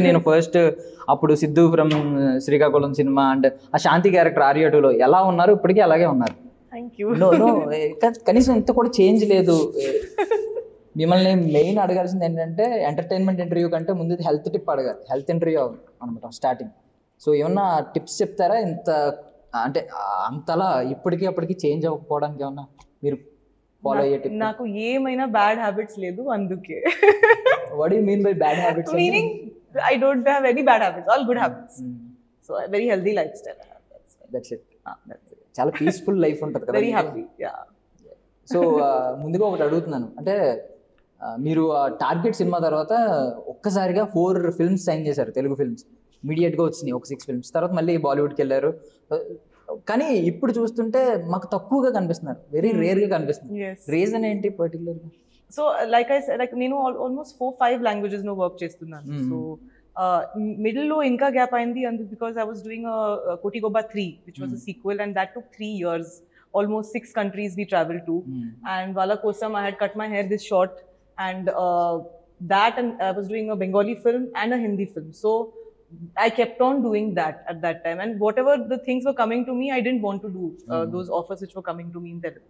నేను ఫస్ట్ అప్పుడు Siddhu from Srikakulam cinema and ఆ శాంతి క్యారెక్టర్ ఆర్య 2లో ఎలా ఉన్నారు ఇప్పటికీ అలాగే ఉన్నారు. Thank you. నో కనీసం ఇంత కూడా చేంజ్ లేదు. మిమ్మల్ని మెయిన్ అడగాల్సింది ఏంటంటే ఎంటర్టైన్మెంట్ ఇంటర్వ్యూ కంటే ముందు హెల్త్ టిప్ అడగాలి. హెల్త్ ఇంటర్వ్యూ అనమాట స్టార్టింగ్. సో ఏమన్నా టిప్స్ చెప్తారా? ఇంత అంటే అంతలా ఇప్పటికీ అప్పటికి చేంజ్ అవ్వకపోవడానికి ఏమన్నా మీరు ఫాలో అయ్యే టిప్? నాకు ఏమైనా బ్యాడ్ హ్యాబిట్స్ లేదు, అందుకే. What do you mean by bad habits? Meaning I don't have any bad habits, all good habits. So a very healthy lifestyle I have. That's it. చాలా peaceful life ఉంటుంది కదా. Very happy, yeah. So ముందుగా ఒకటి అడుగుతున్నాను, అంటే మీరు target cinema తర్వాత ఒక్కసారిగా 4 ఫిల్మ్స్ సైన్ చేశారు, తెలుగు ఫిల్మ్స్ ఇమీడియట్గా వచ్చినాయి, ఒక 6 ఫిల్మ్స్. తర్వాత మళ్ళీ బాలీవుడ్కి వెళ్ళారు. కానీ ఇప్పుడు చూస్తుంటే మాకు తక్కువగా కనిపిస్తున్నారు, వెరీ రేర్గా కనిపిస్తున్నారు. Yes. రీజన్ ఏంటి పర్టికులర్గా? So like I said, like నేను almost 4-5 languages no work చేస్తున్నాను. So middle లో ఇంకా గ్యాప్ అయింది అందుకు because I was doing a Koti Goba 3 which was a sequel, and that took 3 years, almost 6 countries we traveled to. And wala kosam I had cut my hair this short, and that, and I was doing a Bengali film and a Hindi film. So I kept on doing that at that time, and whatever the things were coming to me, I didn't want to do those offers which were coming to me in Telugu.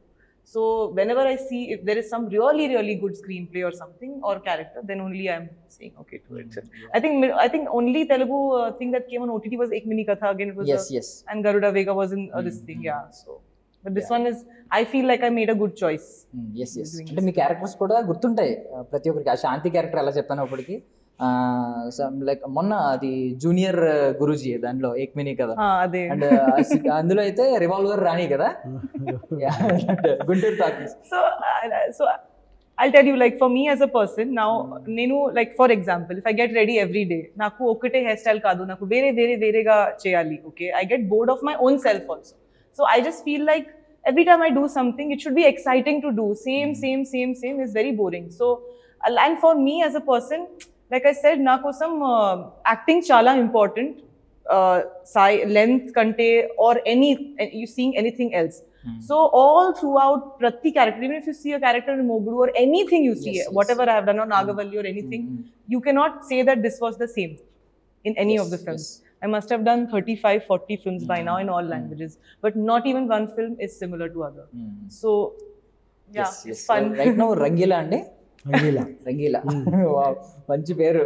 So whenever I see if there is some really really good screenplay or something or character, then only I'm saying okay to it. I think only Telugu thing that came on OTT was Ek Mini Katha. Again it was yes. And Garuda Vega was in this thing, yeah. So but this one is, I feel like I made a good choice. Yes. అంటే మీ characters కూడా గుర్తుంటాయి ప్రతి ఒక్కరికి. ఆ శాంతి character ఎలా చెప్పాను అప్పటికి, like మొన్న అది జూనియర్ గురూజీ దాంట్లో ఏక్మిని కదా, అండ్ అందులో అయితే రివాల్వర్ రాణి కదా, Guntur talkies. So I'll tell you, like for me as a person now, nenu like for example if I get ready every day, naku okate hairstyle kaadu, naku vere ga cheyali, okay, I get bored of my own self also. So I just feel like every time I do something it should be exciting to do. Same is very boring. So and for me as a person, like I said, na kosam acting chala important, length kante or any you seeing anything else. So all throughout prati character, even if you see a character in Moguru or anything you see, whatever I have done on Nagavalli or anything, you cannot say that this was the same in any of the films. I must have done 35-40 films by now in all languages, but not even one film is similar to other. So yeah, it's fun. Right now Rangila andi, Rangila. Wow, మంచి పేరు.